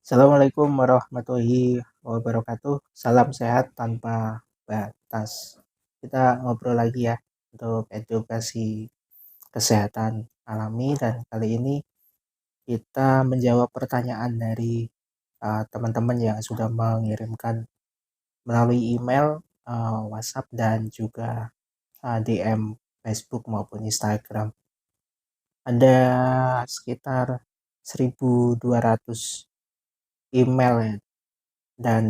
Assalamualaikum warahmatullahi wabarakatuh. Salam sehat tanpa batas. Kita ngobrol lagi ya untuk edukasi kesehatan alami dan kali ini kita menjawab pertanyaan dari teman-teman yang sudah mengirimkan melalui email, WhatsApp dan juga DM Facebook maupun Instagram. Ada sekitar 1.200 email ya, dan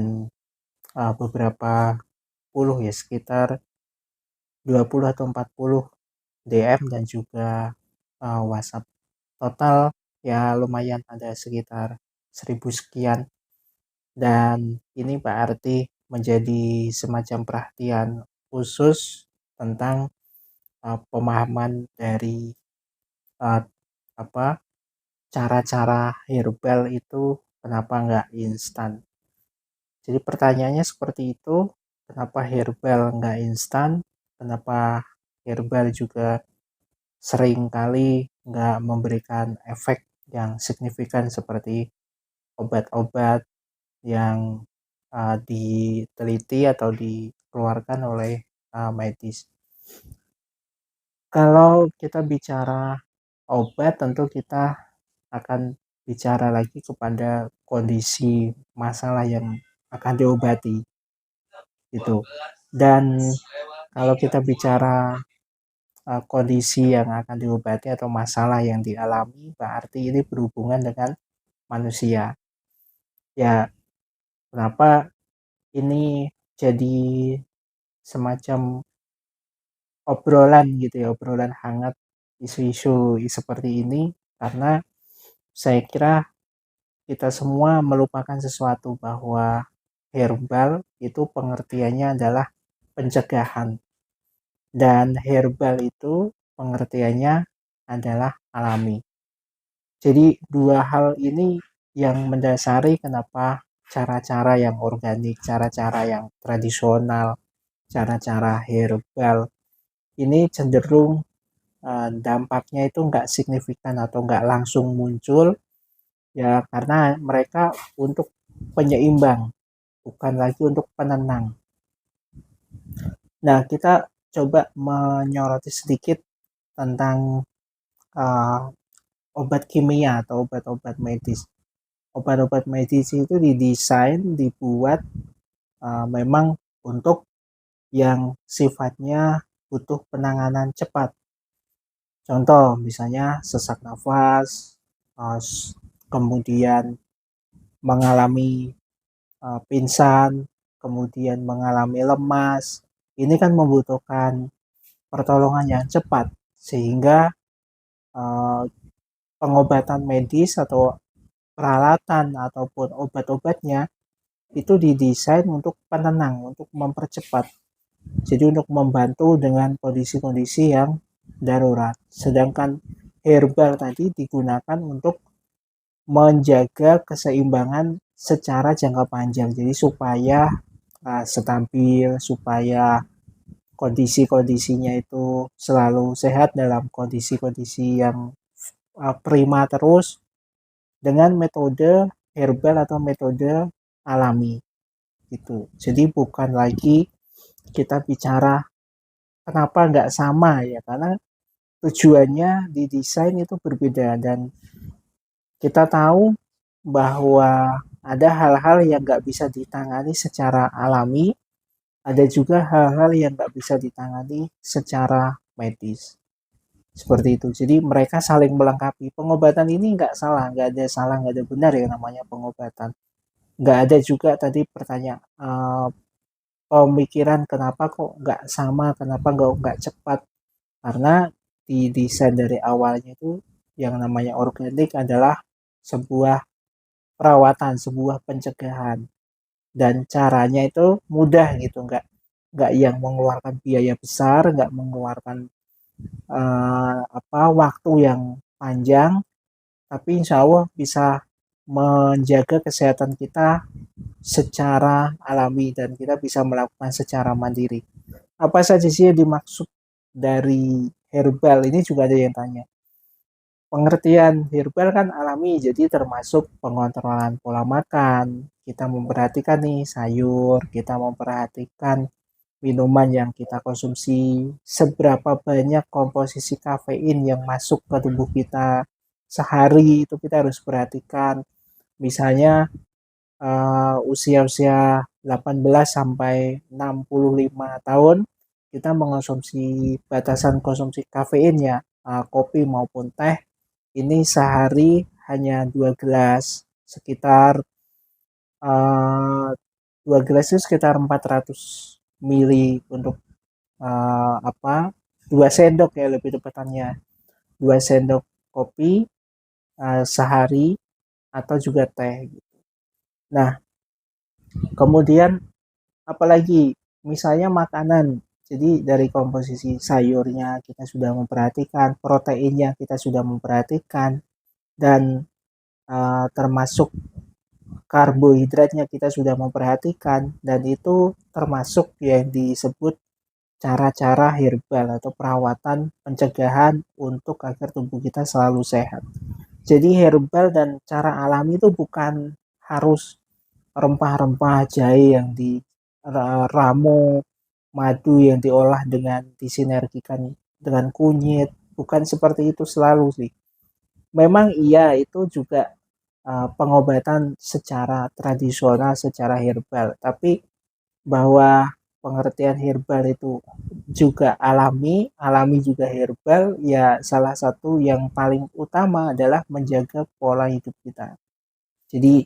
beberapa puluh ya, sekitar 20 atau 40 DM dan juga WhatsApp. Total ya lumayan, ada sekitar 1.000 sekian, dan ini berarti menjadi semacam perhatian khusus tentang pemahaman dari uh, apa cara-cara herbal itu kenapa nggak instan. Jadi pertanyaannya seperti itu, kenapa herbal nggak instan, kenapa herbal juga sering kali nggak memberikan efek yang signifikan seperti obat-obat yang diteliti atau dikeluarkan oleh medis. Kalau kita bicara obat, tentu kita akan bicara lagi kepada kondisi masalah yang akan diobati itu. Dan kalau kita bicara kondisi yang akan diobati atau masalah yang dialami, berarti ini berhubungan dengan manusia. Ya, kenapa ini jadi semacam obrolan gitu ya, obrolan hangat isu-isu seperti ini, karena saya kira kita semua melupakan sesuatu bahwa herbal itu pengertiannya adalah pencegahan, dan herbal itu pengertiannya adalah alami. Jadi dua hal ini yang mendasari kenapa cara-cara yang organik, cara-cara yang tradisional, cara-cara herbal ini cenderung dampaknya itu nggak signifikan atau nggak langsung muncul, ya karena mereka untuk penyeimbang, bukan lagi untuk penenang. Nah, kita coba menyoroti sedikit tentang uh, obat kimia atau obat-obat medis. Obat-obat medis itu didesain, dibuat memang untuk yang sifatnya butuh penanganan cepat. Contoh misalnya sesak nafas, kemudian mengalami pingsan, kemudian mengalami lemas. Ini kan membutuhkan pertolongan yang cepat, sehingga uh, pengobatan medis atau peralatan ataupun obat-obatnya itu didesain untuk penenang, untuk mempercepat. Jadi untuk membantu dengan kondisi-kondisi yang darurat. Sedangkan herbal tadi digunakan untuk menjaga keseimbangan secara jangka panjang. Jadi supaya stabil, supaya kondisi-kondisinya itu selalu sehat dalam kondisi-kondisi yang prima terus, dengan metode herbal atau metode alami gitu. Jadi bukan lagi kita bicara kenapa nggak sama ya, karena tujuannya didesain itu berbeda, dan kita tahu bahwa ada hal-hal yang nggak bisa ditangani secara alami, ada juga hal-hal yang nggak bisa ditangani secara medis. Seperti itu. Jadi mereka saling melengkapi. Pengobatan ini nggak salah, nggak ada benar ya namanya pengobatan. Nggak ada juga tadi pertanyaan pemikiran kenapa kok nggak sama, kenapa nggak cepat. Karena di desain dari awalnya itu yang namanya organik adalah sebuah perawatan, sebuah pencegahan, dan caranya itu mudah gitu, nggak yang mengeluarkan biaya besar, nggak mengeluarkan waktu yang panjang, tapi insya Allah bisa menjaga kesehatan kita secara alami dan kita bisa melakukan secara mandiri. Apa saja sih yang dimaksud dari herbal ini, juga ada yang tanya. pengertian herbal kan alami, jadi termasuk pengontrolan pola makan. Kita memperhatikan nih sayur, kita memperhatikan minuman yang kita konsumsi, seberapa banyak komposisi kafein yang masuk ke tubuh kita sehari itu kita harus perhatikan. Misalnya usia-usia 18 sampai 65 tahun kita mengonsumsi batasan konsumsi kafein ya, kopi maupun teh ini sehari hanya 2 gelas, sekitar 2 gelas itu sekitar 400 mili untuk apa 2 sendok ya lebih tepatnya, 2 sendok kopi sehari atau juga teh. Nah, kemudian apalagi misalnya makanan. Jadi dari komposisi sayurnya kita sudah memperhatikan, proteinnya kita sudah memperhatikan, dan termasuk karbohidratnya kita sudah memperhatikan, dan itu termasuk yang disebut cara-cara herbal atau perawatan pencegahan untuk agar tubuh kita selalu sehat. Jadi herbal dan cara alami itu bukan harus rempah-rempah jahe yang di ramu, madu yang diolah dengan disinergikan dengan kunyit, bukan seperti itu selalu sih. Memang iya itu juga pengobatan secara tradisional, secara herbal, tapi bahwa pengertian herbal itu juga alami, alami juga herbal, ya salah satu yang paling utama adalah menjaga pola hidup kita. Jadi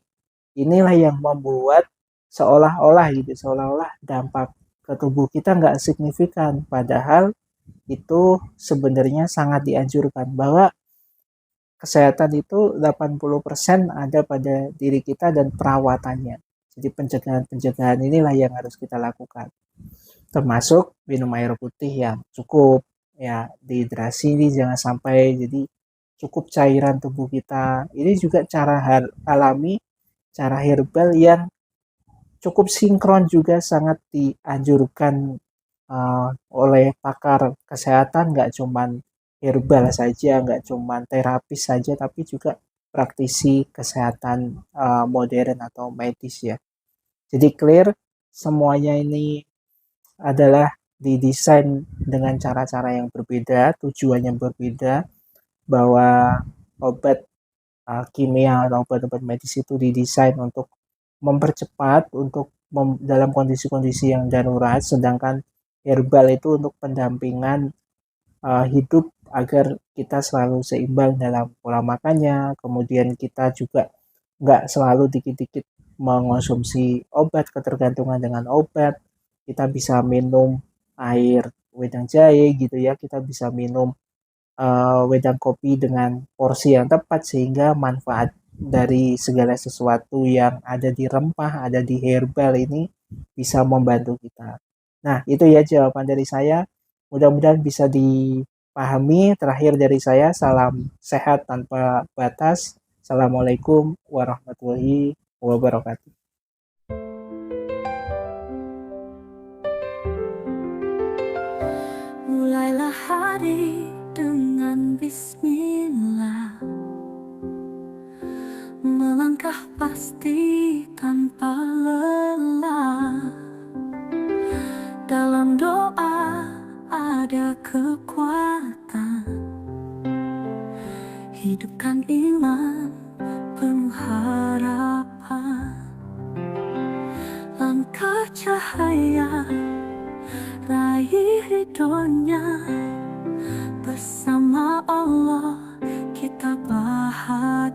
inilah yang membuat seolah-olah gitu, seolah-olah dampak ke tubuh kita nggak signifikan, padahal itu sebenarnya sangat dianjurkan bahwa kesehatan itu 80% ada pada diri kita dan perawatannya. Jadi pencegahan-pencegahan inilah yang harus kita lakukan. Termasuk minum air putih yang cukup, ya dehidrasi ini jangan sampai, jadi cukup cairan tubuh kita. Ini juga cara alami, cara herbal yang cukup sinkron juga sangat dianjurkan oleh pakar kesehatan, nggak cuman herbal saja, nggak cuman terapis saja, tapi juga praktisi kesehatan modern atau medis ya. Jadi clear, semuanya ini adalah didesain dengan cara-cara yang berbeda, tujuannya berbeda, bahwa obat kimia atau obat-obat medis itu didesain untuk mempercepat, untuk dalam kondisi-kondisi yang darurat, sedangkan herbal itu untuk pendampingan hidup agar kita selalu seimbang dalam pola makannya, kemudian kita juga nggak selalu dikit-dikit mengonsumsi obat, ketergantungan dengan obat. Kita bisa minum air wedang jahe gitu ya, kita bisa minum wedang kopi dengan porsi yang tepat sehingga manfaat dari segala sesuatu yang ada di rempah, ada di herbal ini bisa membantu kita. Nah, itu ya jawaban dari saya. Mudah-mudahan bisa dipahami. Terakhir dari saya, salam sehat tanpa batas. Assalamualaikum warahmatullahi wabarakatuh. Mulailah hari dengan bismillah, melangkah pasti tanpa lelah. Dalam doa ada kekuatan, hidupkan iman penuh harapan. Langkah cahaya, raih ridhonya, bersama Allah kita bahagia.